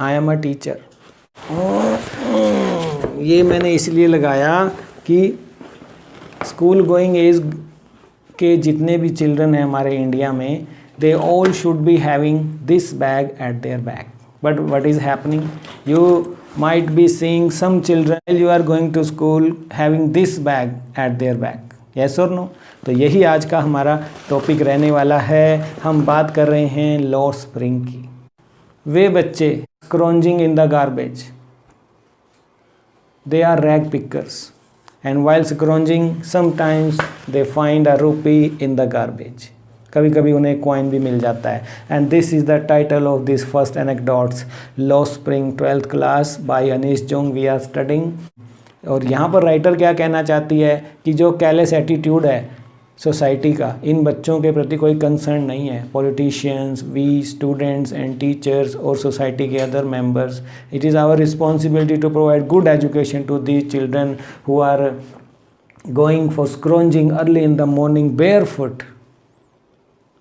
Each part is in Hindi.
I am a teacher. ये मैंने इसलिए लगाया कि स्कूल गोइंग एज के जितने भी चिल्ड्रन हैं हमारे इंडिया में, they all should be having this bag eight there back. But what is happening, you might be seeing some children while you are going to school having this bag at their back, yes or no? तो यही आज का हमारा टॉपिक रहने वाला है। हम बात कर रहे हैं लॉ स्प्रिंग की। वे बच्चे scrounging in the garbage, they are rag pickers, and while scrounging sometimes they find a rupee in the garbage. कभी कभी उन्हें कॉइन भी मिल जाता है। And this is the title of this first anecdotes, लॉ Spring 12th class by Anees Jung we are studying. और यहाँ पर राइटर क्या कहना चाहती है कि जो कैलेस एटीट्यूड है सोसाइटी का, इन बच्चों के प्रति कोई कंसर्न नहीं है, politicians, we students and teachers और सोसाइटी के other members, it is our responsibility to provide good education to these children who are going for scrounging early in the morning barefoot.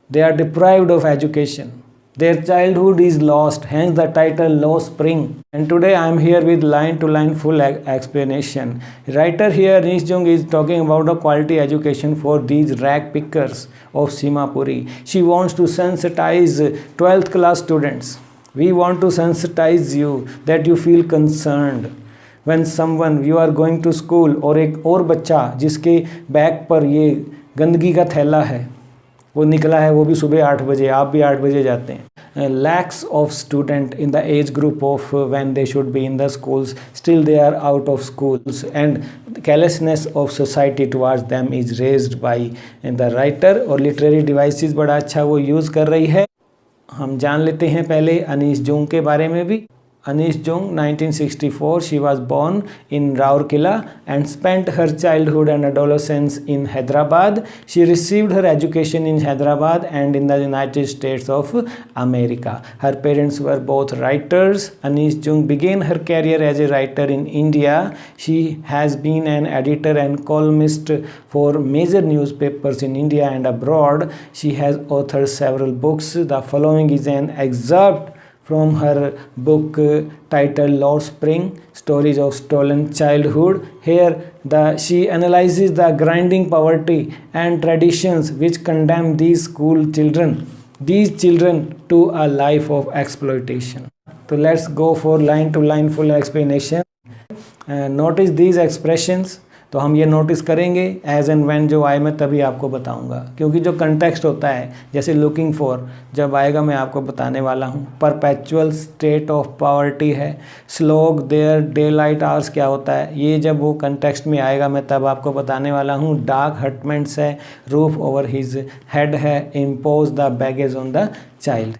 They are deprived of education. Their childhood is lost, hence the title Law Spring. And today I am here with line-to-line full explanation. Writer here, Anish Jung, is talking about a quality education for these rag pickers of Simapuri. She wants to sensitize 12th class students. We want to sensitize you that you feel concerned. When someone, you are going to school, और एक और बच्चा जिसके बैग पर ये गंदगी का थैला है, वो निकला है, वो भी सुबह 8 बजे, आप भी 8 बजे जाते हैं। Lacks of student in the age group of when they should be in the schools, still they are out of schools and carelessness of society towards them is raised by the writer. और लिटरेरी डिवाइसेस बड़ा अच्छा वो यूज़ कर रही है। हम जान लेते हैं पहले अनीश जोंग के बारे में भी। Anish Jung, 1964, she was born in Rourkela and spent her childhood and adolescence in Hyderabad. She received her education in Hyderabad and in the United States of America. Her parents were both writers. Anish Jung began her career as a writer in India. She has been an editor and columnist for major newspapers in India and abroad. She has authored several books. The following is an excerpt from her book titled Law Spring, Stories of Stolen Childhood. Here she analyzes the grinding poverty and traditions which condemn these school children to a life of exploitation. So let's go for line to line full explanation. Notice these expressions. तो हम ये नोटिस करेंगे एज एंड व्हेन, जो आए मैं तभी आपको बताऊंगा, क्योंकि जो कंटेक्स्ट होता है, जैसे लुकिंग फॉर जब आएगा मैं आपको बताने वाला हूँ। परपेचुअल स्टेट ऑफ पावर्टी है। Slog their day light hours क्या होता है, ये जब वो कंटेक्स्ट में आएगा मैं तब आपको बताने वाला हूँ। डार्क हटमेंट्स है। रूफ ओवर हिज हेड है। Impose the baggage on the child.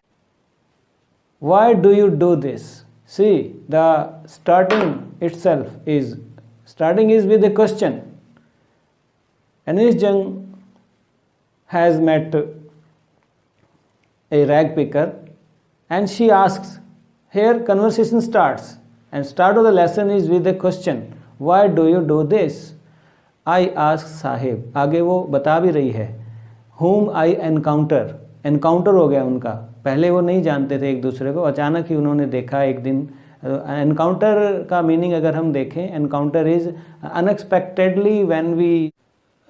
Why do you do this? See the starting itself is Starting is with a question. Anish Jung has met a rag picker and she asks, here conversation starts and start of the lesson is with a question. Why do you do this? I ask Sahib. आगे वो बता भी रही है। Whom I encounter. Encounter हो गया उनका, पहले वो नहीं जानते थे एक दूसरे को, अचानक ही उन्होंने देखा एक दिन। एनकाउंटर का मीनिंग अगर हम देखें, encounter is unexpectedly when we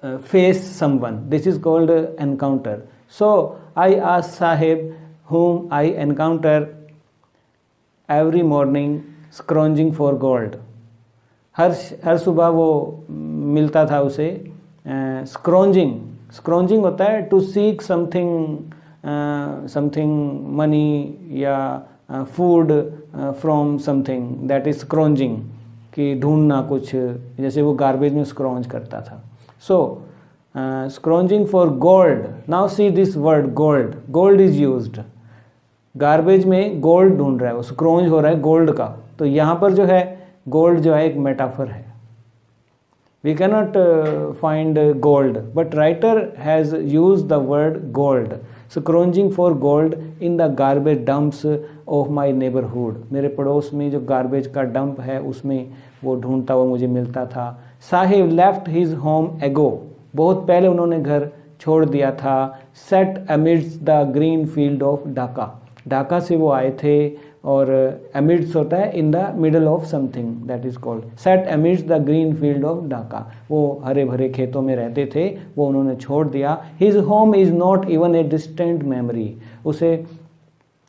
face someone, this is called encounter. So I ask Sahib whom I encounter every morning scrounging for gold. हर सुबह वो मिलता था उसे। स्क्रॉन्जिंग होता है टू सीक समथिंग मनी या food from something, that is scrounging, कि ढूंढना कुछ, जैसे वो गार्बेज में स्क्रॉन्ज करता था। So scrounging for gold. Now see this word gold is used. Garbage में गोल्ड ढूंढ रहा है वो, स्क्रॉन्ज हो रहा है गोल्ड का। तो यहाँ पर जो है गोल्ड जो है एक मेटाफर है। We cannot find gold, but writer has used the word gold. Scrounging for gold in the garbage dumps of my neighborhood. मेरे पड़ोस में जो गार्बेज का डंप है उसमें वो ढूंढता हुआ मुझे मिलता था। Sahib left his home ago. बहुत पहले उन्होंने घर छोड़ दिया था। Set amidst the green field of Dhaka. Dhaka से वो आए थे और amidst होता है in the middle of something, that is called sat amidst the green field of Dhaka। वो हरे भरे खेतों में रहते थे, वो उन्होंने छोड़ दिया। His home is not even a distant memory, उसे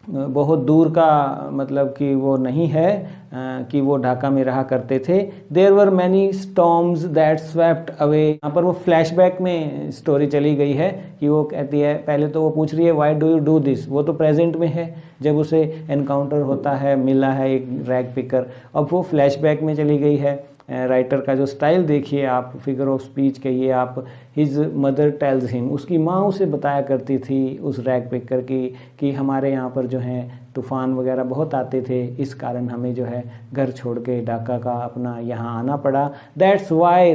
बहुत दूर का मतलब कि वो नहीं है कि वो ढाका में रहा करते थे। There were many storms that swept away. यहाँ पर वो फ्लैशबैक में स्टोरी चली गई है कि वो कहती है, पहले तो वो पूछ रही है why do you do this, वो तो प्रेजेंट में है जब उसे एनकाउंटर होता है, मिला है एक रैग पिकर। अब वो फ्लैशबैक में चली गई है। राइटर का जो स्टाइल देखिए आप, फिगर ऑफ स्पीच कहिए आप। हिज मदर टेल्स हिम, उसकी माँ उसे बताया करती थी उस रैग पिकर की कि हमारे यहाँ पर जो है तूफ़ान वगैरह बहुत आते थे, इस कारण हमें जो है घर छोड़ के ढाका का अपना यहाँ आना पड़ा। That's why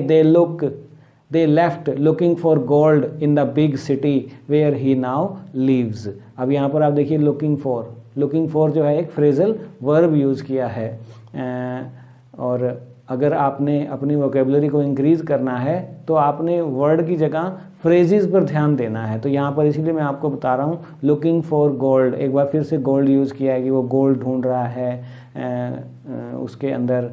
they left looking for gold in the big city where he now lives. अब यहाँ पर आप देखिए लुकिंग फॉर जो है एक फ्रेजल वर्ब यूज़ किया है। और अगर आपने अपनी वोकेबलरी को इंक्रीज़ करना है तो आपने वर्ड की जगह फ्रेजेस पर ध्यान देना है। तो यहाँ पर इसीलिए मैं आपको बता रहा हूँ लुकिंग फॉर गोल्ड, एक बार फिर से गोल्ड यूज़ किया है कि वो गोल्ड ढूंढ रहा है, उसके अंदर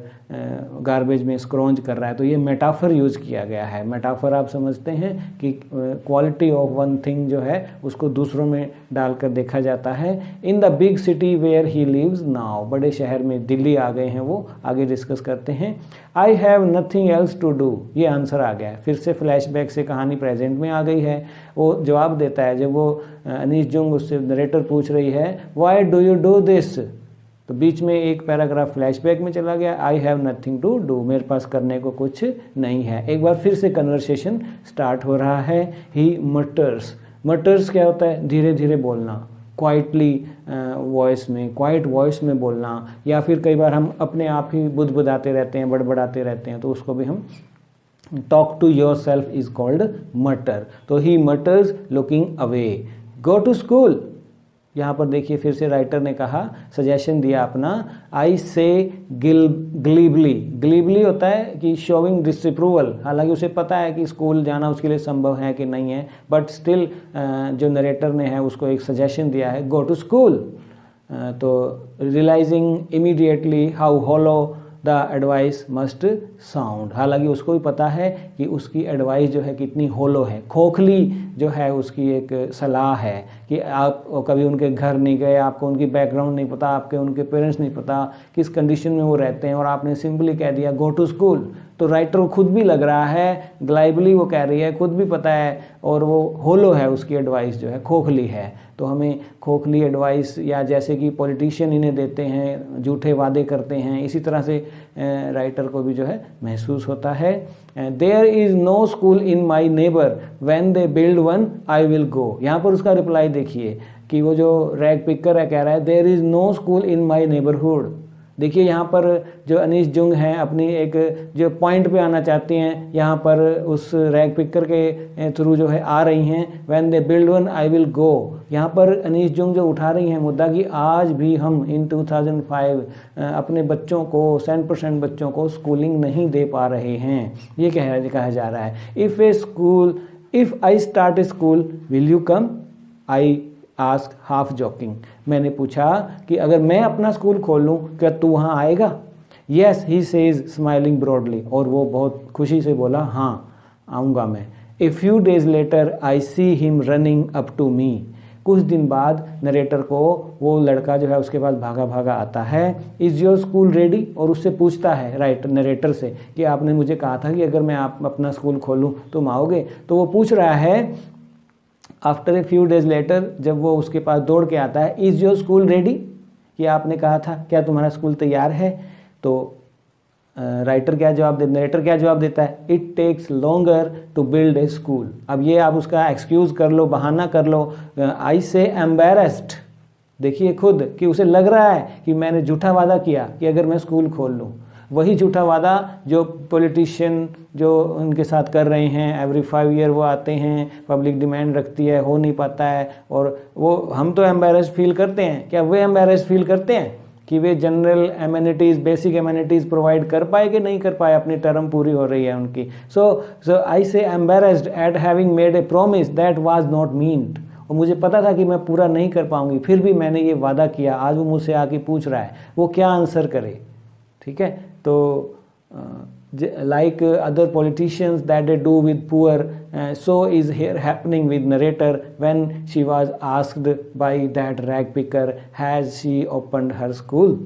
गार्बेज में स्क्रॉन्ज कर रहा है। तो ये मेटाफर यूज़ किया गया है। मेटाफर आप समझते हैं कि क्वालिटी ऑफ वन थिंग जो है उसको दूसरों में डालकर देखा जाता है। In the big city where he lives now, बड़े शहर में दिल्ली आ गए हैं वो, आगे डिस्कस करते हैं। I have nothing else to do, ये आंसर आ गया है। फिर से फ्लैशबैक से कहानी प्रेजेंट में आ गई है। वो जवाब देता है जब वो अनीश जुंग उससे नरेटर पूछ रही है why do you do this, तो बीच में एक पैराग्राफ फ्लैशबैक में चला गया। I have nothing to do, मेरे पास करने को कुछ नहीं है। एक बार फिर से कन्वर्सेशन स्टार्ट हो रहा है। ही मटर्स क्या होता है, धीरे धीरे बोलना, क्वाइटली वॉइस में, क्वाइट वॉइस में बोलना, या फिर कई बार हम अपने आप ही बुदबुदाते रहते हैं, बड़बड़ाते रहते हैं, तो उसको भी हम talk to yourself is called mutter. तो he mutters looking away. Go to school, यहाँ पर देखिए फिर से राइटर ने कहा, सजेशन दिया अपना। आई से ग्लीबली होता है कि शोविंग डिसअप्रूवल, हालांकि उसे पता है कि स्कूल जाना उसके लिए संभव है कि नहीं है, बट स्टिल जो नरेटर ने है उसको एक सजेशन दिया है, गो टू स्कूल। तो realising immediately how hollow the advice must sound, हालांकि उसको भी पता है कि उसकी एडवाइस जो है कितनी होलो है, खोखली जो है उसकी एक सलाह है कि आप कभी उनके घर नहीं गए, आपको उनकी बैकग्राउंड नहीं पता, आपके उनके पेरेंट्स नहीं पता किस कंडीशन में वो रहते हैं, और आपने सिंपली कह दिया गो टू स्कूल। तो राइटर को खुद भी लग रहा है, ग्लाइबली वो कह रही है, खुद भी पता है, और वो होलो है उसकी एडवाइस जो है, खोखली है। तो हमें खोखली एडवाइस, या जैसे कि पॉलिटिशियन इन्हें देते हैं, झूठे वादे करते हैं, इसी तरह से राइटर को भी जो है महसूस होता है। There is no school in my neighbour, when they build one I will go. यहाँ पर उसका रिप्लाई देखिए कि वो जो रैग पिकर है कह रहा है there is no school in my neighbourhood. देखिए यहाँ पर जो अनीश जुंग हैं अपनी एक जो पॉइंट पे आना चाहती हैं, यहाँ पर उस रैग पिकर के थ्रू जो है आ रही हैं। When they build one I will go, यहाँ पर अनीश जुंग जो उठा रही हैं मुद्दा कि आज भी हम इन 2005 अपने बच्चों को 100% बच्चों को स्कूलिंग नहीं दे पा रहे हैं, ये कहा जा रहा है। If I start a school will you come, I ask half joking. मैंने पूछा कि अगर मैं अपना स्कूल खोल लूँ क्या तू वहाँ आएगा? Yes he says smiling broadly, और वो बहुत खुशी से बोला हाँ आऊँगा मैं। A few days later I see him running up to me. कुछ दिन बाद नरेटर को वो लड़का जो है उसके पास भागा भागा आता है। इज़ योर स्कूल रेडी, और उससे पूछता है नरेटर से कि आपने मुझे कहा था कि अगर मैं अपना स्कूल खोलूँ तुम आओगे। तो वो पूछ रहा है after a few days letter, जब वो उसके पास दौड़ के आता है, इज़ योर स्कूल रेडी, कि आपने कहा था क्या तुम्हारा स्कूल तैयार है? तो नरेटर क्या जवाब देता है, it takes longer to build a school. अब ये आप उसका एक्सक्यूज़ कर लो, बहाना कर लो। आई से एम्बेरस्ड, देखिए खुद कि उसे लग रहा है कि मैंने झूठा वादा किया कि अगर मैं स्कूल खोल लूँ, वही झूठा वादा जो पॉलिटिशियन जो उनके साथ कर रहे हैं। एवरी 5 ईयर वो आते हैं, पब्लिक डिमांड रखती है, हो नहीं पाता है, और वो हम तो एम्बेरस्ड फील करते हैं, क्या वे एम्बेरस्ड फील करते हैं कि वे general amenities, basic amenities provide कर पाए कि नहीं कर पाए, अपनी टर्म पूरी हो रही है उनकी। सो आई से embarrassed eight having made a promise that was not meant, और मुझे पता था कि मैं पूरा नहीं कर पाऊंगी, फिर भी मैंने ये वादा किया। आज वो मुझसे आके पूछ रहा है वो क्या आंसर करे। ठीक है, तो like other politicians that they do with poor, so is here happening with narrator when she was asked by that rag picker, has she opened her school?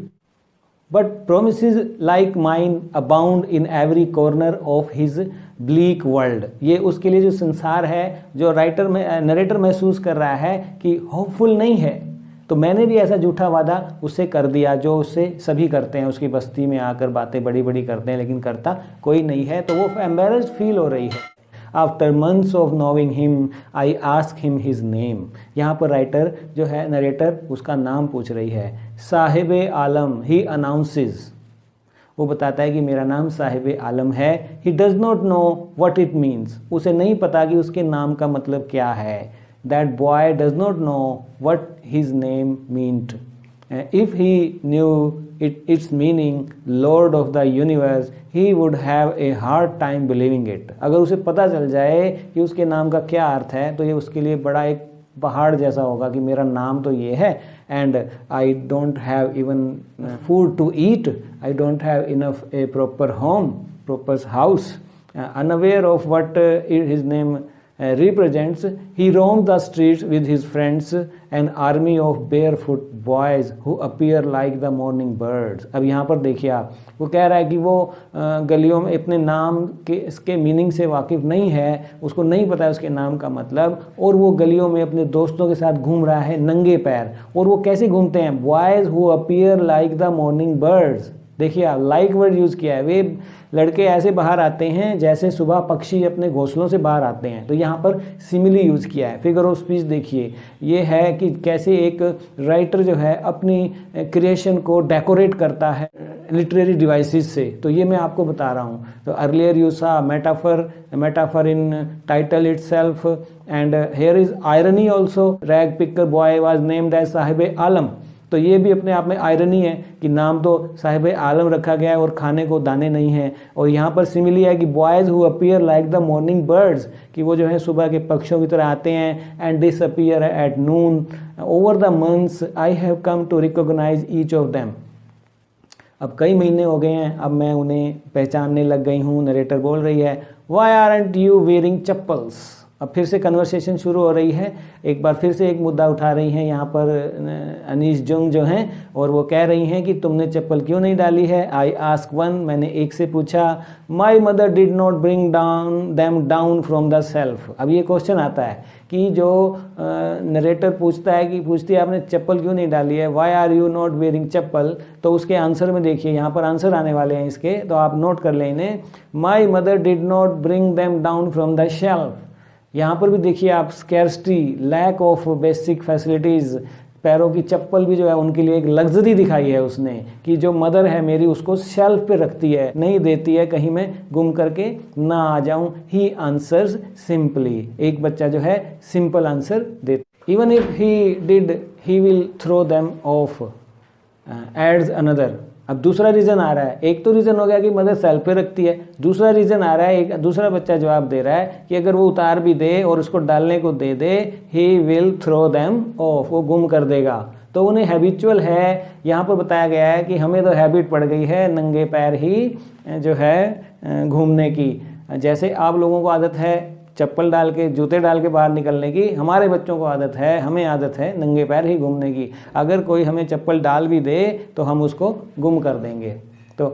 But promises like mine abound in every corner of his bleak world. ये उसके लिए जो संसार है, जो राइटर में नरेटर महसूस कर रहा है कि होपफुल नहीं है, तो मैंने भी ऐसा झूठा वादा उससे कर दिया जो उससे सभी करते हैं। उसकी बस्ती में आकर बातें बड़ी बड़ी करते हैं लेकिन करता कोई नहीं है, तो वो एम्बेरस्ड फील हो रही है। After months of knowing him I ask him his name. यहाँ पर राइटर जो है नरेटर उसका नाम पूछ रही है। साहिब आलम, ही अनाउंसेस, वो बताता है कि मेरा नाम साहिब आलम है। He does not know what it means, उसे नहीं पता कि उसके नाम का मतलब क्या है। That boy does not know what his name meant. If he knew its meaning, Lord of the universe, he would have a hard time believing it. अगर उसे पता चल जाए कि उसके नाम का क्या अर्थ है तो ये उसके लिए बड़ा एक पहाड़ जैसा होगा कि मेरा नाम तो ये है, and I don't have even food to eat, I don't have enough a proper home, proper house. Unaware of what his name represents, he roamed the streets with his friends, an army of barefoot boys who appear like the morning birds. अब यहाँ पर देखिए आप, वो कह रहा है कि वो गलियों में अपने नाम के इसके मीनिंग से वाकिफ नहीं है, उसको नहीं पता है उसके नाम का मतलब, और वो गलियों में अपने दोस्तों के साथ घूम रहा है नंगे पैर। और वो कैसे घूमते हैं? Boys who appear like the morning birds. देखिए आप, लाइक वर्ड यूज़ किया है। वे लड़के ऐसे बाहर आते हैं जैसे सुबह पक्षी अपने घोंसलों से बाहर आते हैं, तो यहाँ पर सिमिली यूज़ किया है। फिगर ऑफ स्पीच देखिए, ये है कि कैसे एक राइटर जो है अपनी क्रिएशन को डेकोरेट करता है लिटरेरी डिवाइसेस से। तो ये मैं आपको बता रहा हूँ। तो earlier you saw metaphor in title itself, and here is irony also. Rag picker boy was named as Sahib Alam. तो ये भी अपने आप में आयरनी है कि नाम तो साहिब आलम रखा गया है और खाने को दाने नहीं हैं। और यहाँ पर सिमिली है कि boys who appear like the morning birds, कि वो जो है सुबह के पक्षियों की तरह आते हैं। And disappear at noon. Over the months I have come to recognise each of them. अब कई महीने हो गए हैं, अब मैं उन्हें पहचानने लग गई हूँ। नरेटर बोल रही है, why aren't you wearing chappals. अब फिर से कन्वर्सेशन शुरू हो रही है। एक बार फिर से एक मुद्दा उठा रही हैं यहाँ पर अनीश जंग जो हैं, और वो कह रही हैं कि तुमने चप्पल क्यों नहीं डाली है। आई आस्क वन, मैंने एक से पूछा। माई mother did not bring down them down from the self. अब ये क्वेश्चन आता है कि जो नरेटर पूछती है आपने चप्पल क्यों नहीं डाली है, why are you not wearing chappal. तो उसके आंसर में देखिए, यहाँ पर आंसर आने वाले हैं इसके, तो आप नोट कर लें इन्हें। My mother did not bring them down from the shelf. यहाँ पर भी देखिए आप, scarcity, lack of basic facilities. पैरों की चप्पल भी जो है उनके लिए एक लग्जरी दिखाई है उसने, कि जो मदर है मेरी उसको शेल्फ पे रखती है, नहीं देती है कहीं मैं गुम करके ना आ जाऊं। He answers simply. एक बच्चा जो है सिंपल आंसर देता। Even if he did he will throw them off, adds another. अब दूसरा रीज़न आ रहा है। एक तो रीज़न हो गया कि मदर सेल्फ पे रखती है, दूसरा रीज़न आ रहा है, एक दूसरा बच्चा जवाब दे रहा है कि अगर वो उतार भी दे और उसको डालने को दे दे, he will throw them off, वो गुम कर देगा। तो उन्हें हैबिचुअल है। यहाँ पर बताया गया है कि हमें तो हैबिट पड़ गई है नंगे पैर ही जो है घूमने की। जैसे आप लोगों को आदत है चप्पल डाल के, जूते डाल के बाहर निकलने की, हमारे बच्चों को आदत है, हमें आदत है नंगे पैर ही घूमने की। अगर कोई हमें चप्पल डाल भी दे तो हम उसको गुम कर देंगे। तो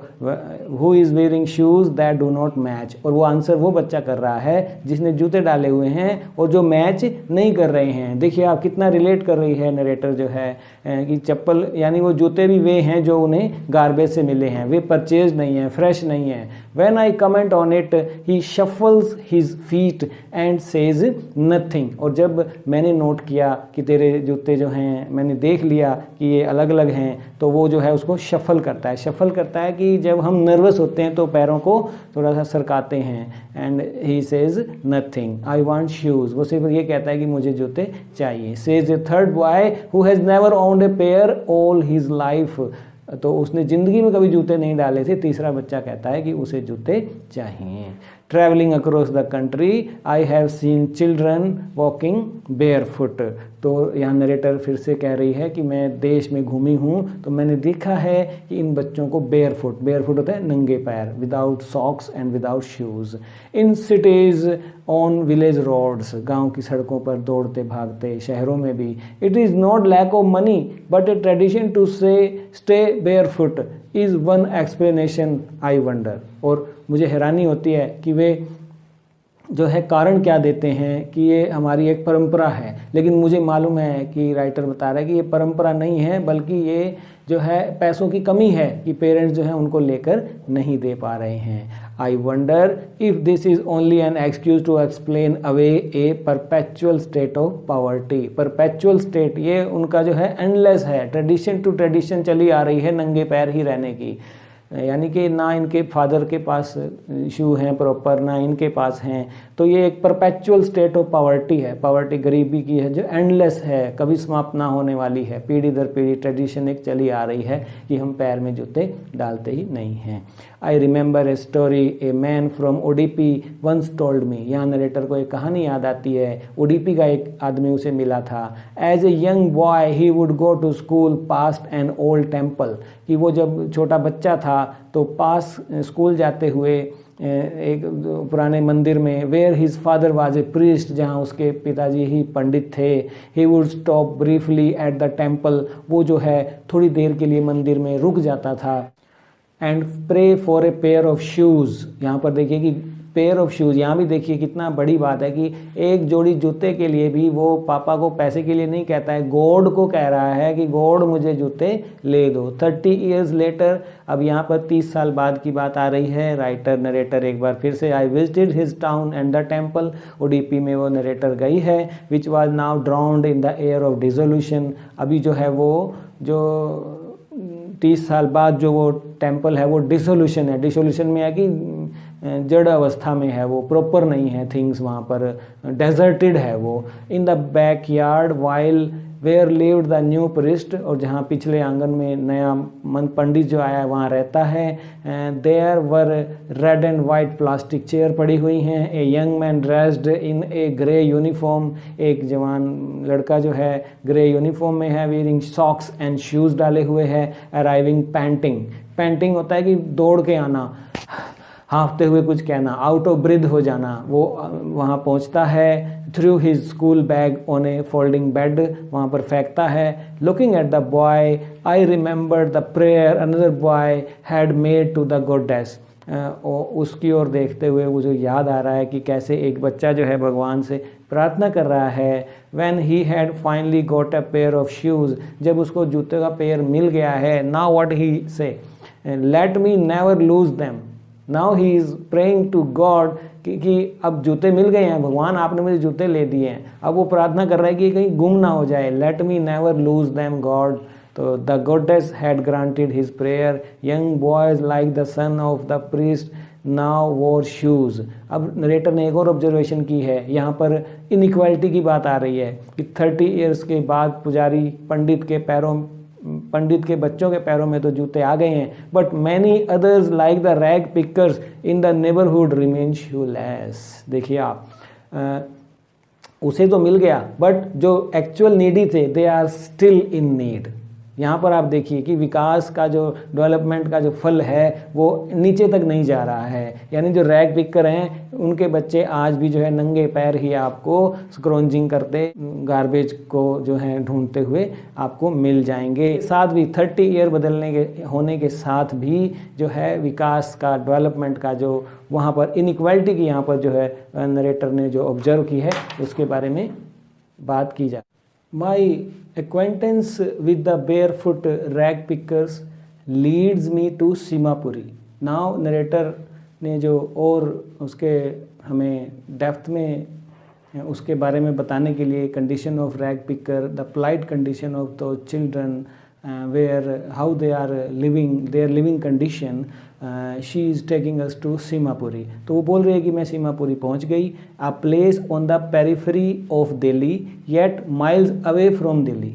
who is wearing shoes that do not match, और वो आंसर वो बच्चा कर रहा है जिसने जूते डाले हुए हैं और जो मैच नहीं कर रहे हैं। देखिए आप कितना रिलेट कर रही है नरेटर जो है कि चप्पल यानी वो जूते भी वे हैं जो उन्हें गार्बेज से मिले हैं, वे परचेज नहीं हैं, फ्रेश नहीं हैं। When I comment on it he shuffles his feet and says nothing. और जब मैंने नोट किया कि तेरे जूते जो हैं, मैंने देख लिया कि ये अलग अलग हैं, तो वो जो है उसको शफल करता है कि जब हम नर्वस होते हैं तो पैरों को थोड़ा सा सरकाते हैं। And he says nothing, I want shoes. वो सिर्फ ये कहता है कि मुझे जूते चाहिए। Says A third boy who has never owned a pair all his life. तो उसने ज़िंदगी में कभी जूते नहीं डाले थे। तीसरा बच्चा कहता है कि उसे जूते चाहिए। Travelling across the country I have seen children walking bear foot. तो यहाँ नरेटर फिर से कह रही है कि मैं देश में घूमी हूँ तो मैंने देखा है कि इन बच्चों को बेयर फुट होता है नंगे पैर, without socks and without shoes, in cities on village roads, गांव की सड़कों पर दौड़ते भागते, शहरों में भी। It is not lack of money but a tradition to say stay barefoot is one explanation I wonder. और मुझे हैरानी होती है कि वे जो है कारण क्या देते हैं कि ये हमारी एक परंपरा है, लेकिन मुझे मालूम है कि राइटर बता रहा है कि ये परंपरा नहीं है बल्कि ये जो है पैसों की कमी है कि पेरेंट्स जो है उनको लेकर नहीं दे पा रहे हैं। I wonder if this is only an excuse to explain away a perpetual state of poverty. Perpetual state ये उनका जो है एंडलेस है, ट्रेडिशन टू ट्रेडिशन चली आ रही है नंगे पैर ही रहने की, यानी कि ना इनके फादर के पास शू हैं प्रॉपर, ना इनके पास हैं। तो ये एक परपेचुअल स्टेट ऑफ पॉवर्टी है, पॉवर्टी गरीबी की है जो एंडलेस है, कभी समाप्त ना होने वाली है, पीढ़ी दर पीढ़ी ट्रेडिशन एक चली आ रही है कि हम पैर में जूते डालते ही नहीं हैं। I remember a story a man from Udipi once told me. यहाँ नरेटर को एक कहानी याद आती है, ओडीपी का एक आदमी उसे मिला था। As a young boy he would go to school past an old temple, कि वो जब छोटा बच्चा था तो पास स्कूल जाते हुए एक पुराने मंदिर में, where his father was a priest, जहाँ उसके पिताजी ही पंडित थे। He would stop briefly at the temple, वो जो है थोड़ी देर के लिए मंदिर में रुक जाता था। And pray for a pair of shoes, यहाँ पर देखिए कि पेयर ऑफ शूज़, यहाँ भी देखिए कितना बड़ी बात है कि एक जोड़ी जूते के लिए भी वो पापा को पैसे के लिए नहीं कहता है, गॉड को कह रहा है कि गॉड मुझे जूते ले दो। 30 ईयर्स लेटर, अब यहाँ पर 30 साल बाद की बात आ रही है। राइटर नरेटर एक बार फिर से, I visited his town and the temple, Udipi में वो नरेटर गई है, which was now drowned in the air of desolation. अभी जो है वो जो 30 साल बाद जो वो टेम्पल है वो डिसोल्यूशन है, डिसोल्यूशन में है कि जड़ अवस्था में है, वो प्रॉपर नहीं है थिंग्स, वहाँ पर डेजर्टेड है वो। In the back yard while where lived the new priest, और जहाँ पिछले आंगन में नया पंडित जो आया है वहाँ रहता है। There were red and white plastic chair पड़ी हुई हैं। A young man dressed in a grey uniform, एक जवान लड़का जो है ग्रे यूनिफॉर्म में है, वेयरिंग सॉक्स एंड शूज़ डाले हुए है। अराइविंग पैंटिंग, पैंटिंग होता है कि दौड़ के आना, हाँफते हुए कुछ कहना, आउट ऑफ ब्रीथ हो जाना, वो वहाँ पहुँचता है। Threw his school bag on a folding bed, वहाँ पर फेंकता है। Looking at the boy I remember the prayer another boy had made to the goddess, उसकी ओर देखते हुए मुझे याद आ रहा है कि कैसे एक बच्चा जो है भगवान से प्रार्थना कर रहा है। When he had finally got a pair of shoes, जब उसको जूते का पेयर मिल गया है, now what he say, let me never lose them. Now he is praying to God कि अब जूते मिल गए हैं, भगवान आपने मुझे जूते ले दिए हैं, अब वो प्रार्थना कर रहा है कि कहीं गुम ना हो जाए। Let me never lose them god. तो the goddess had granted his prayer, young boys like the son of the priest now wear shoes. अब नरेटर ने एक और ऑब्जर्वेशन की है, यहाँ पर इनइक्वालिटी की बात आ रही है कि 30 ईयर्स के बाद पुजारी पंडित के बच्चों के पैरों में तो जूते आ गए हैं, but many others like the rag pickers in the neighbourhood remain shoelace. देखिए आप, उसे तो मिल गया बट जो एक्चुअल नीडी थे they are still in need. यहाँ पर आप देखिए कि विकास का जो डेवलपमेंट का जो फल है वो नीचे तक नहीं जा रहा है, यानी जो रैग पिकर हैं उनके बच्चे आज भी जो है नंगे पैर ही आपको स्क्रॉन्जिंग करते, गार्बेज को जो है ढूंढते हुए आपको मिल जाएंगे। साथ भी 30 ईयर बदलने के होने के साथ भी जो है विकास का, डेवलपमेंट का जो वहाँ पर इनइक्वालिटी की यहाँ पर जो है नरेटर ने जो ऑब्जर्व की है उसके बारे में बात की जाए। My acquaintance with the barefoot rag pickers leads me to Simapuri. Now narrator ने जो और उसके हमें डेप्थ में उसके बारे में बताने के लिए condition of rag picker, the plight condition of the children, where how they are living, their living condition, she is taking us to Seemapuri. तो वो बोल रही है कि मैं सीमापुरी पहुंच गई। A place on the periphery of Delhi yet miles away from Delhi.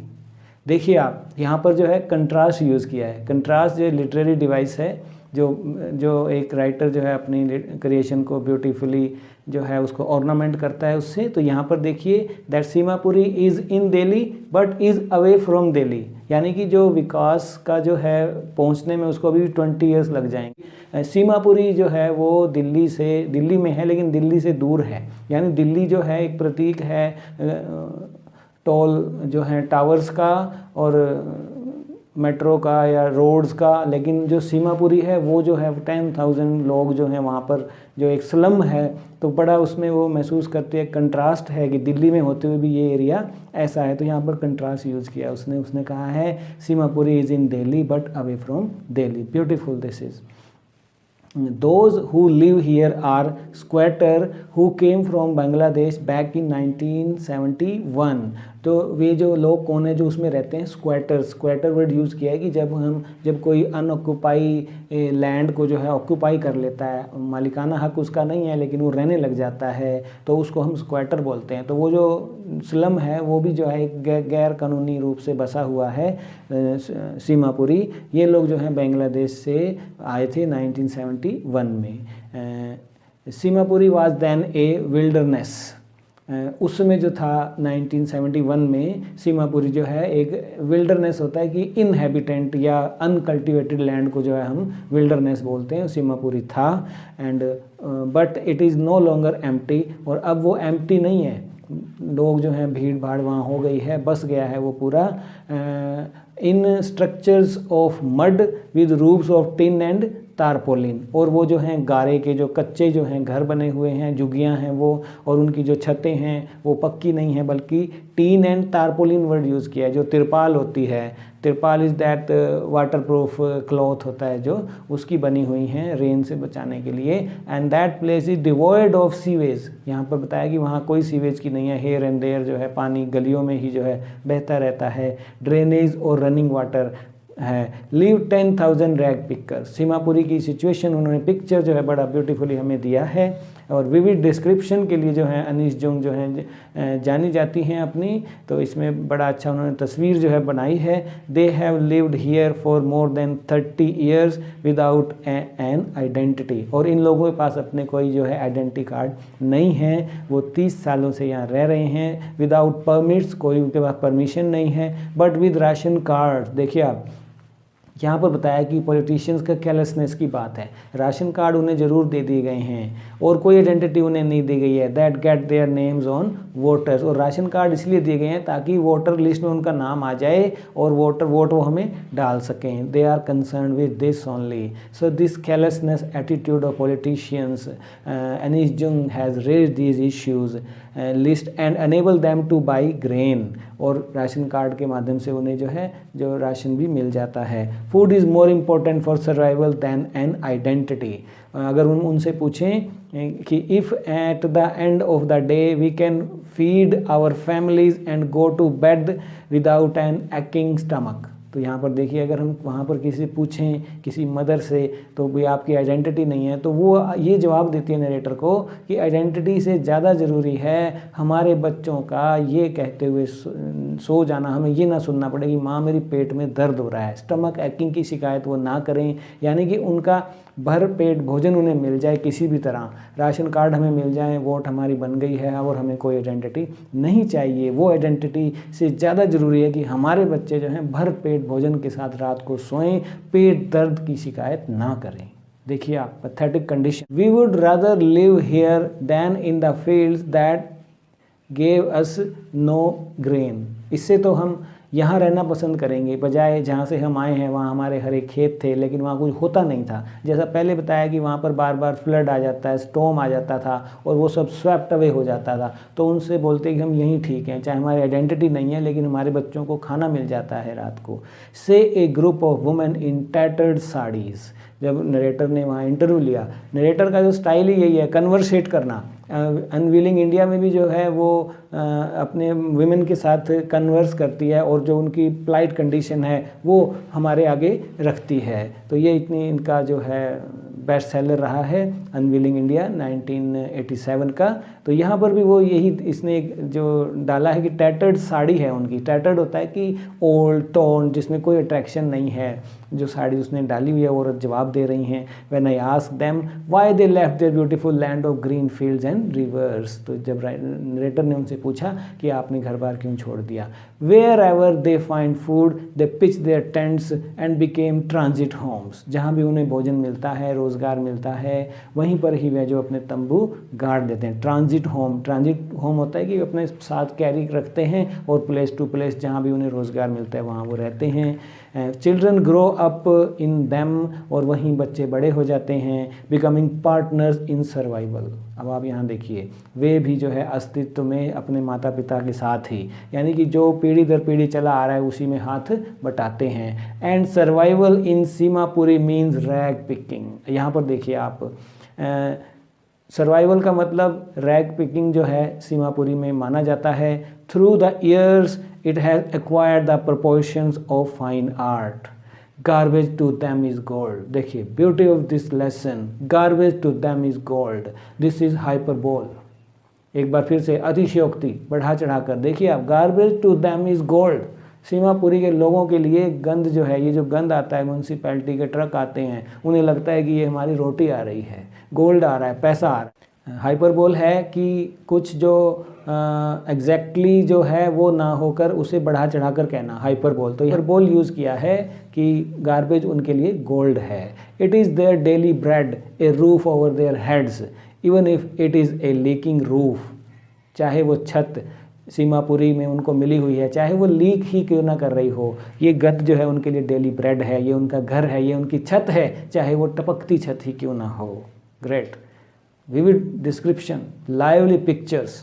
देखिए आप यहाँ पर जो है कंट्रास्ट यूज़ किया है। कंट्रास्ट जो लिटरेरी डिवाइस है जो जो एक राइटर जो है अपनी क्रिएशन को ब्यूटीफुली जो है उसको ऑर्नामेंट करता है उससे। तो यहाँ पर देखिए that Seemapuri is in Delhi but is away from Delhi, यानी कि जो विकास का जो है पहुँचने में उसको अभी 20 ईयर्स लग जाएंगे। सीमापुरी जो है वो दिल्ली में है लेकिन दिल्ली से दूर है, यानी दिल्ली जो है एक प्रतीक है टॉल जो है टावर्स का और मेट्रो का या रोड्स का, लेकिन जो सीमापुरी है वो जो है 10,000 लोग जो हैं वहाँ पर जो एक स्लम है, तो बड़ा उसमें वो महसूस करते हैं, कंट्रास्ट है कि दिल्ली में होते हुए भी ये एरिया ऐसा है। तो यहाँ पर कंट्रास्ट यूज़ किया उसने कहा है Seemapuri is in Delhi but away from Delhi. Beautiful this is. Those who live here are squatter who came from Bangladesh back in 1971। तो वे जो लोग कौन है जो उसमें रहते हैं, स्क्वाटर वर्ड यूज़ किया है कि जब कोई अनऑक्यूपाई लैंड को जो है ऑक्यूपाई कर लेता है, मालिकाना हक उसका नहीं है लेकिन वो रहने लग जाता है, तो उसको हम स्क्वाटर बोलते हैं। तो वो जो स्लम है वो भी जो है एक गैर कानूनी रूप से बसा हुआ है सीमापुरी। ये लोग जो हैं बांग्लादेश से आए थे 1971 में। Seemapuri was then a wilderness. उस समय जो था 1971 में सीमापुरी जो है एक विल्डरनेस होता है कि इनहेबिटेंट या अनकल्टिवेटेड लैंड को जो है हम विल्डरनेस बोलते हैं, सीमापुरी था। And but it is no longer empty, और अब वो एम्प्टी नहीं है, लोग जो हैं भीड़ भाड़ वहाँ हो गई है, बस गया है वो पूरा। In structures of mud with roofs of tin and tarpaulin, और वो जो हैं गारे के जो कच्चे जो हैं घर बने हुए हैं, झुग्गियाँ हैं वो, और उनकी जो छतें हैं वो पक्की नहीं है बल्कि tin and tarpaulin word use किया है। जो तिरपाल होती है, तिरपाल is that water proof cloth होता है जो, उसकी बनी हुई हैं रेन से बचाने के लिए। And that place is devoid of sewage. यहाँ पर बताया कि वहाँ कोई सीवेज की नहीं है, हेयर एंड देयर जो है पानी गलियों में ही जो है बहता रहता है, ड्रेनेज और रनिंग वाटर है। Live 10,000 rag picker. सीमापुरी की सिचुएशन उन्होंने पिक्चर जो है बड़ा ब्यूटीफुली हमें दिया है, और विविड डिस्क्रिप्शन के लिए जो है अनीश जुंग जो हैं जानी जाती हैं अपनी, तो इसमें बड़ा अच्छा उन्होंने तस्वीर जो है बनाई है। They have lived here for more than 30 years without an identity, और इन लोगों के पास अपने कोई जो है आइडेंटिटी कार्ड नहीं है, वो 30 सालों से यहाँ रह रहे हैं। विदाउट परमिट्स, कोई उनके पास परमिशन नहीं है, बट विद राशन कार्ड। देखिए आप यहाँ पर बताया कि पॉलिटिशियंस का केयरलेसनेस की बात है, राशन कार्ड उन्हें ज़रूर दे दिए गए हैं और कोई आइडेंटिटी उन्हें नहीं दी गई है। That get their names on voters, और राशन कार्ड इसलिए दिए गए हैं ताकि वोटर लिस्ट में उनका नाम आ जाए और वोट वो हमें डाल सकें। They are concern with this only. So this carelessness attitude of politicians, Anees Jung has raised these issues list and enable them to buy grain, और राशन कार्ड के माध्यम से उन्हें जो है जो राशन भी मिल जाता है। Food is more important for survival than an identity. अगर उनसे पूछें कि if at the end of the day we can feed our families and go to bed without an aching stomach, तो यहाँ पर देखिए अगर हम वहाँ पर किसी से पूछें, किसी मदर से, तो भाई आपकी आइडेंटिटी नहीं है, तो वो ये जवाब देती है नरेटर को कि आइडेंटिटी से ज़्यादा ज़रूरी है हमारे बच्चों का ये कहते हुए सो जाना, हमें ये ना सुनना पड़े कि माँ मेरी पेट में दर्द हो रहा है। स्टमक एक्किंग की शिकायत वो ना करें, यानी कि उनका भर पेट भोजन उन्हें मिल जाए किसी भी तरह, राशन कार्ड हमें मिल जाए, वोट हमारी बन गई है और हमें कोई आइडेंटिटी नहीं चाहिए। वो आइडेंटिटी से ज़्यादा ज़रूरी है कि हमारे बच्चे जो हैं भर पेट भोजन के साथ रात को सोएं, पेट दर्द की शिकायत ना करें। देखिए आप, pathetic condition. We would rather live here than in the fields that gave us no grain. इससे तो हम यहाँ रहना पसंद करेंगे बजाय जहाँ से हम आए हैं वहाँ हमारे हरे खेत थे लेकिन वहाँ कुछ होता नहीं था। जैसा पहले बताया कि वहाँ पर बार बार फ्लड आ जाता है, स्टॉर्म आ जाता था और वो सब स्वेप्ट अवे हो जाता था, तो उनसे बोलते कि हम यहीं ठीक हैं, चाहे हमारी आइडेंटिटी नहीं है लेकिन हमारे बच्चों को खाना मिल जाता है रात को। Say a group of women in tattered saris. जब नरेटर ने वहाँ इंटरव्यू लिया, नरेटर का जो स्टाइल ही यही है, कन्वर्सेट करना, अनविलिंग इंडिया में भी जो है वो अपने विमेन के साथ कन्वर्स करती है और जो उनकी प्लाइट कंडीशन है वो हमारे आगे रखती है। तो ये इतनी इनका जो है बेस्ट सेलर रहा है अनविलिंग इंडिया 1987 का। तो यहाँ पर भी वो यही इसने जो डाला है कि टैटर्ड साड़ी है उनकी। टैटर्ड होता है कि ओल्ड टोन, जिसमें कोई अट्रैक्शन नहीं है। जो साड़ी उसने डाली हुई है औरत जवाब दे रही हैं, when I ask them why they left their beautiful land of green fields and rivers. तो जब नरेटर ने उनसे पूछा कि आपने घर बार क्यों छोड़ दिया, wherever they find food they pitch their tents and became transit homes. जहाँ भी उन्हें भोजन मिलता है, रोज़गार मिलता है, वहीं पर ही वे जो अपने तंबू गाड़ देते हैं। ट्रांजिट होम होता है कि अपने साथ कैरी रखते हैं और प्लेस टू प्लेस जहाँ भी उन्हें रोज़गार मिलता है वहाँ वो रहते हैं। Children grow up in them, और वहीं बच्चे बड़े हो जाते हैं, बिकमिंग पार्टनर्स इन सर्वाइवल। अब आप यहाँ देखिए, वे भी जो है अस्तित्व में अपने माता पिता के साथ ही, यानी कि जो पीढ़ी दर पीढ़ी चला आ रहा है उसी में हाथ बटाते हैं। And survival in Seemapuri means rag picking. यहाँ पर देखिए आप, सर्वाइवल का मतलब रैग पिकिंग जो है सीमापुरी में माना जाता है। Through the years it has acquired the proportions of fine art. Garbage to them is gold. देखिए beauty of this lesson, garbage to them is gold. This is hyperbole. एक बार फिर से अतिशयोक्ति बढ़ा चढ़ा कर देखिए आप, garbage to them is gold. Seemapuri के लोगों के लिए गंद जो है, ये जो गंद आता है, म्यूनसिपैलिटी के ट्रक आते हैं, उन्हें लगता है कि ये हमारी रोटी आ रही है, गोल्ड आ रहा है, पैसा आ रहा है। हाइपरबोल है कि कुछ जो एग्जैक्टली जो है वो ना होकर उसे बढ़ा चढ़ा कर कहना, हाइपरबोल। तो हाइपरबोल यूज़ किया है कि गार्बेज उनके लिए गोल्ड है। It is their daily bread, A roof over their heads, even if it is a leaking roof. चाहे वो छत सीमापुरी में उनको मिली हुई है, चाहे वो लीक ही क्यों ना कर रही हो, ये गद जो है उनके लिए डेली ब्रेड है, ये उनका घर है, ये उनकी छत है, चाहे वो टपकती छत ही क्यों ना हो। Great vivid description, lively pictures,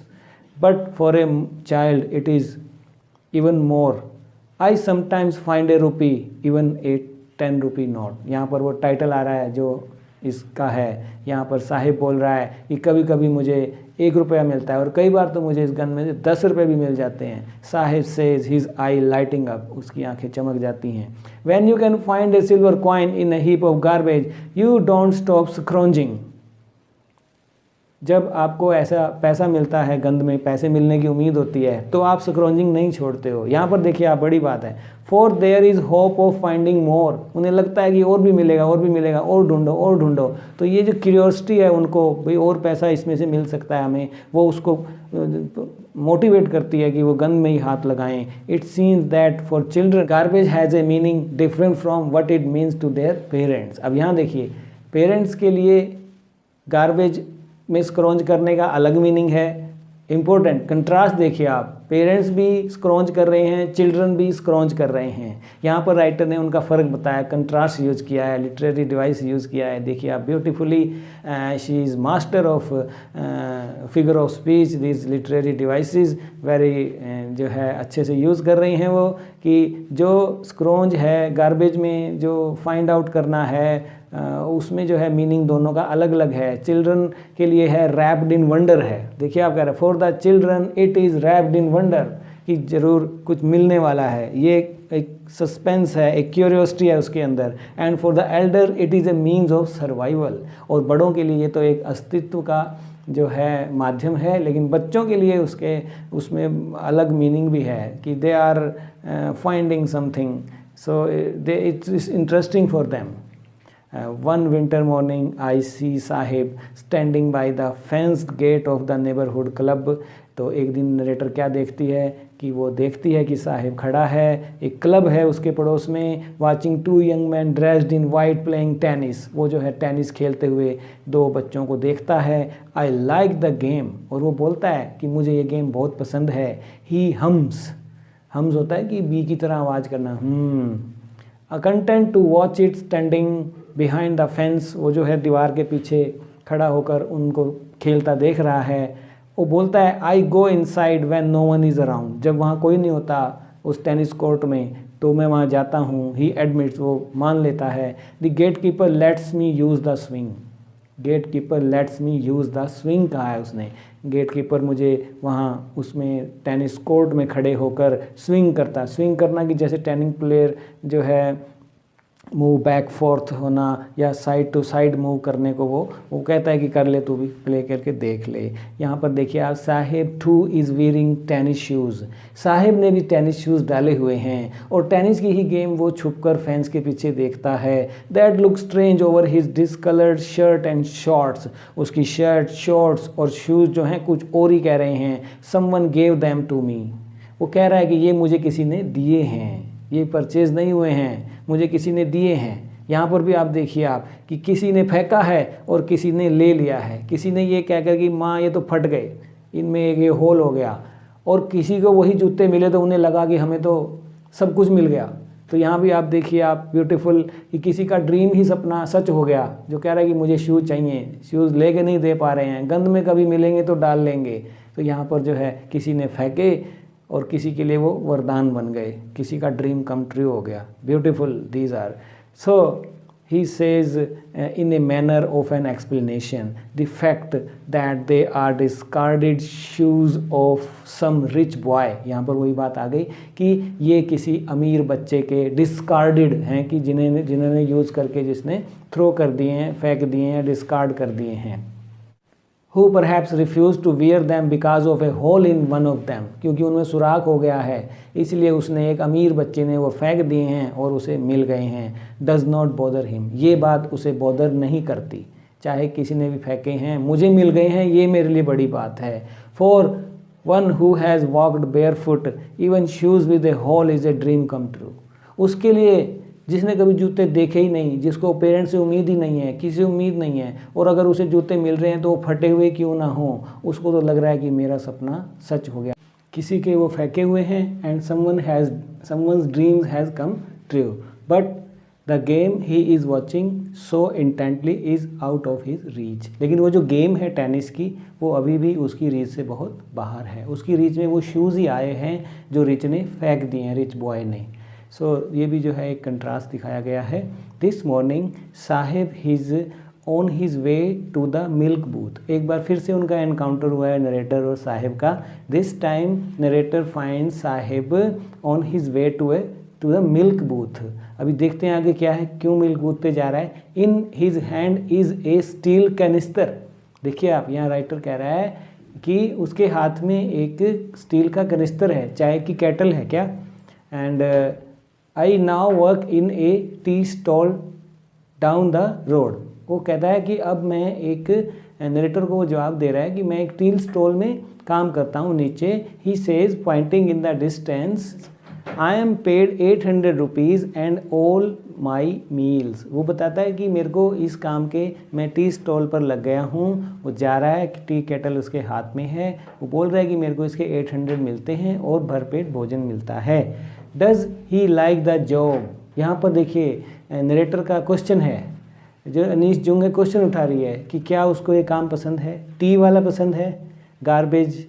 but for a child it is even more. I sometimes find a rupee, even a 10 rupee note. यहाँ पर वो टाइटल आ रहा है जो इसका है, यहाँ पर साहिब बोल रहा है कि कभी कभी मुझे 1 रुपया मिलता है और कई बार तो मुझे इस गन में 10 रुपये भी मिल जाते हैं। साहिब सेज हिज आई लाइटिंग अप, उसकी आंखें चमक जाती हैं। When you can find a silver coin in a heap of garbage, you don't stop scrounging. जब आपको ऐसा पैसा मिलता है, गंद में पैसे मिलने की उम्मीद होती है, तो आप स्क्रॉन्जिंग नहीं छोड़ते हो। यहाँ पर देखिए आप, बड़ी बात है, for there is hope of finding more. उन्हें लगता है कि और भी मिलेगा, और भी मिलेगा, और ढूंढो और ढूंढो। तो ये जो क्यूरियोसिटी है उनको, भाई और पैसा इसमें से मिल सकता है हमें, वो उसको मोटिवेट करती है कि वो गंद में ही हाथ लगाएं। It seems that for children garbage has a meaning different from what it means to their parents. अब यहाँ देखिए, पेरेंट्स के लिए गार्बेज में स्क्रॉन्ज करने का अलग मीनिंग है। इम्पोर्टेंट कंट्रास्ट देखिए आप, पेरेंट्स भी स्क्रॉन्ज कर रहे हैं, चिल्ड्रन भी स्क्रॉन्ज कर रहे हैं। यहाँ पर राइटर ने उनका फ़र्क बताया, कंट्रास्ट यूज़ किया है, लिटरेरी डिवाइस यूज़ किया है। देखिए आप, beautifully she is master of figure of speech, this literary devices very जो है अच्छे से यूज़ कर रही हैं वो, कि जो स्क्रॉन्ज है गार्बेज में जो फाइंड आउट करना है उसमें जो है मीनिंग दोनों का अलग अलग है। चिल्ड्रन के लिए है रैप्ड इन वंडर है। देखिए आप कह रहे हैं, for the children it is wrapped in wonder, कि ज़रूर कुछ मिलने वाला है, ये एक सस्पेंस है, एक क्यूरियोसिटी है उसके अंदर। And for the Elder it is a means of survival, और बड़ों के लिए ये तो एक अस्तित्व का जो है माध्यम है, लेकिन बच्चों के लिए उसमें अलग मीनिंग भी है कि they are finding something, so they it's interesting for them. One winter morning I see Sahib standing by the fenced gate of the neighborhood club. तो एक दिन नरेटर क्या देखती है कि वो देखती है कि साहिब खड़ा है, एक क्लब है उसके पड़ोस में, watching 2 young men dressed in white playing tennis. वो जो है टेनिस खेलते हुए 2 बच्चों को देखता है। I like the game, और वो बोलता है कि मुझे ये गेम बहुत पसंद है। He hums होता है कि बी की तरह आवाज़ करना, content to watch it standing behind the fence, वो जो है दीवार के पीछे खड़ा होकर उनको खेलता देख रहा है। वो बोलता है I go inside when no one is around, जब वहाँ कोई नहीं होता उस टेनिस कोर्ट में तो मैं वहाँ जाता हूँ। He admits, वो मान लेता है। The gatekeeper lets me use the swing, gatekeeper lets me use the swing कहा है उसने। गेट कीपर मुझे वहाँ उसमें टेनिस कोर्ट में खड़े होकर स्विंग करना कि जैसे टेनिस प्लेयर जो है मूव बैक फोर्थ होना या साइड टू साइड मूव करने को वो कहता है कि कर ले, तू भी प्ले करके देख ले। यहाँ पर देखिए आप, Sahib two is wearing tennis shoes, Sahib ने भी टेनिस शूज़ डाले हुए हैं और टेनिस की ही गेम वो छुपकर फैंस के पीछे देखता है। That look strange over his discoloured shirt and shorts, उसकी शर्ट, शॉर्ट्स और शूज़ जो हैं कुछ और ही कह रहे हैं। Someone gave them to me, वो कह रहा है कि ये मुझे किसी ने दिए हैं, ये परचेज़ नहीं हुए हैं, मुझे किसी ने दिए हैं। यहाँ पर भी आप देखिए आप कि किसी ने फेंका है और किसी ने ले लिया है। किसी ने ये कहकर कि माँ ये तो फट गए, इनमें एक ये होल हो गया, और किसी को वही जूते मिले तो उन्हें लगा कि हमें तो सब कुछ मिल गया। तो यहाँ भी आप देखिए आप ब्यूटीफुल कि किसी का ड्रीम ही सपना सच हो गया, जो कह रहा है कि मुझे शूज़ चाहिए, शूज़ लेके नहीं दे पा रहे हैं, गंद में कभी मिलेंगे तो डाल लेंगे। तो यहाँ पर जो है किसी ने फेंके और किसी के लिए वो वरदान बन गए, किसी का ड्रीम कम ट्रू हो गया। Beautiful these are. So he says in a manner of an explanation the fact that they are discarded shoes of some rich boy. यहाँ पर वही बात आ गई कि ये किसी अमीर बच्चे के डिस्कार्डेड हैं कि जिन्होंने यूज़ करके जिसने थ्रो कर दिए हैं, फेंक दिए हैं, डिस्कार्ड कर दिए हैं। Who perhaps refused to wear them because of a hole in one of them, क्योंकि उनमें सुराख हो गया है, इसलिए उसने, एक अमीर बच्चे ने वो फेंक दिए हैं और उसे मिल गए हैं। Does not bother him, ये बात उसे बॉदर नहीं करती, चाहे किसी ने भी फेंके हैं, मुझे मिल गए हैं, ये मेरे लिए बड़ी बात है। For one who has walked barefoot, even shoes with a hole is a dream come true, उसके लिए जिसने कभी जूते देखे ही नहीं, जिसको पेरेंट्स से उम्मीद ही नहीं है, किसी से उम्मीद नहीं है, और अगर उसे जूते मिल रहे हैं तो वो फटे हुए क्यों ना हो, उसको तो लग रहा है कि मेरा सपना सच हो गया। किसी के वो फेंके हुए हैं and someone's dreams has come true, but the game he is watching so intently is out of his reach, लेकिन वो जो गेम है टेनिस की वो अभी भी उसकी रीच से बहुत बाहर है। उसकी रीच में वो शूज़ ही आए हैं जो रिच ने फेंक दिए हैं, रिच बॉय ने। सो ये भी जो है एक कंट्रास्ट दिखाया गया है। This morning Saheb his on his way to the milk booth, एक बार फिर से उनका एनकाउंटर हुआ है नरेटर और साहिब का। This time narrator find Saheb on his way to the milk booth. अभी देखते हैं आगे क्या है, क्यों मिल्क बूथ पे जा रहा है। In his hand is a steel canister, देखिए आप, यहाँ राइटर कह रहा है कि उसके हाथ में एक स्टील का कैनिस्टर है, चाय की केटल है क्या। And I now work in A tea stall down the road, वो कहता है कि अब मैं एक, नरेटर को वो जवाब दे रहा है कि मैं एक टी स्टॉल में काम करता हूँ नीचे। He says pointing in the distance I am paid 800 rupees and all my meals, वो बताता है कि मेरे को इस काम के, मैं टी स्टॉल पर लग गया हूँ। वो जा रहा है, टी केटल उसके हाथ में है, वो बोल रहा है कि मेरे को इसके 800 मिलते हैं और भरपेट भोजन मिलता है। Does he like the job, यहाँ पर देखिए नरेटर का क्वेश्चन है, जो अनीश जुंग क्वेश्चन उठा रही है कि क्या उसको ये काम पसंद है, टी वाला पसंद है, गार्बेज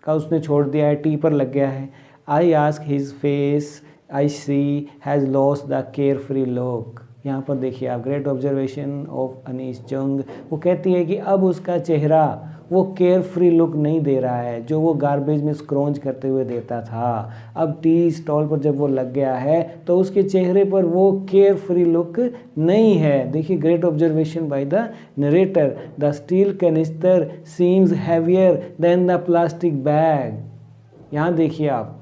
का उसने छोड़ दिया है, टी पर लग गया है। I ask his face I see has lost the carefree look, यहाँ पर देखिए आप, great observation of Anees Jung. वो कहती है कि अब उसका चेहरा वो केयर फ्री लुक नहीं दे रहा है जो वो गार्बेज में स्क्रॉन्च करते हुए देता था। अब टी स्टॉल पर जब वो लग गया है तो उसके चेहरे पर वो केयर फ्री लुक नहीं है। देखिए, great observation by the narrator, the steel canister seems heavier than the plastic bag. यहाँ देखिए आप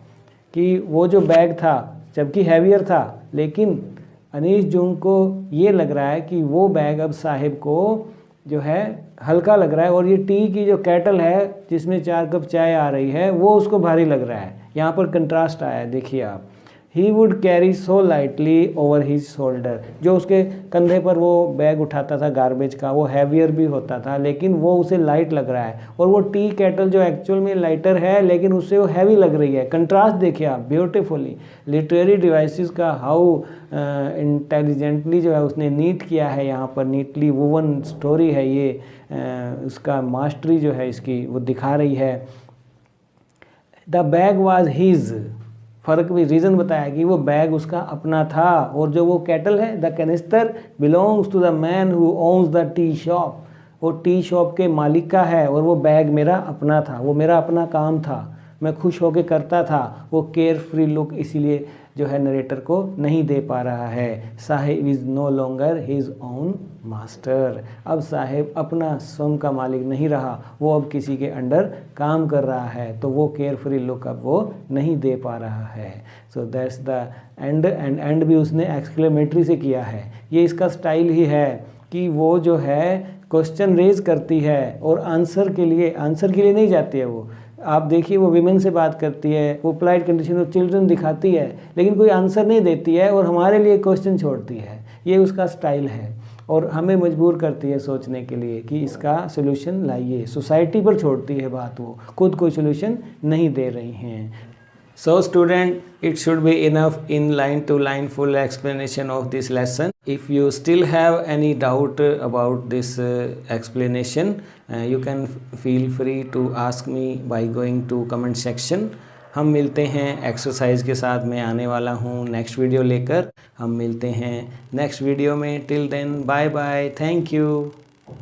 कि वो जो बैग था जबकि हैवियर था, लेकिन अनीश जुंग को ये लग रहा है कि वो बैग अब साहिब को जो है हल्का लग रहा है, और ये टी की जो केटल है जिसमें 4 कप चाय आ रही है वो उसको भारी लग रहा है। यहाँ पर कंट्रास्ट आया है, देखिए आप। He would carry so lightly over his shoulder, जो उसके कंधे पर वो बैग उठाता था गार्बेज का, वो हैवियर भी होता था, लेकिन वो उसे लाइट लग रहा है, और वो टी केटल जो एक्चुअल में लाइटर है लेकिन उससे वो हैवी लग रही है। कंट्रास्ट देखिए आप ब्यूटीफुली। लिटरेरी डिवाइसेस का हाउ इंटेलिजेंटली जो है उसने नीट किया है, यहाँ पर नीटली वुवन स्टोरी है ये, उसका मास्टरी जो है इसकी वो दिखा रही है। द बैग वॉज हिज, फ़र्क भी, रीज़न बताया कि वो बैग उसका अपना था, और जो वो केटल है, the canister belongs to the man who owns the tea shop, वो टी शॉप के मालिक का है और वो बैग मेरा अपना था, वो मेरा अपना काम था, मैं खुश होकर करता था। वो केयर फ्री लुक इसीलिए जो है नरेटर को नहीं दे पा रहा है। Saheb is no longer his own master. अब साहिब अपना स्वयं का मालिक नहीं रहा, वो अब किसी के अंडर काम कर रहा है, तो वो केयर फ्री लुक अब वो नहीं दे पा रहा है। So that's the end, and भी उसने एक्सक्लेमेटरी से किया है। ये इसका स्टाइल ही है कि वो जो है क्वेश्चन रेज करती है और आंसर के लिए नहीं जाती है वो। आप देखिए वो विमेन से बात करती है, वो पोलाइट कंडीशन ऑफ चिल्ड्रन दिखाती है, लेकिन कोई आंसर नहीं देती है और हमारे लिए क्वेश्चन छोड़ती है। ये उसका स्टाइल है और हमें मजबूर करती है सोचने के लिए कि इसका सोल्यूशन लाइए। सोसाइटी पर छोड़ती है बात, वो खुद कोई सोल्यूशन नहीं दे रही हैं। So student, it should be enough in line to line full explanation of this lesson. If you still have any doubt about this explanation, you can feel free to ask me by going to comment section. हम मिलते हैं एक्सरसाइज के साथ, मैं आने वाला हूँ नेक्स्ट वीडियो लेकर। हम मिलते हैं नेक्स्ट वीडियो में। Till then bye bye, thank you.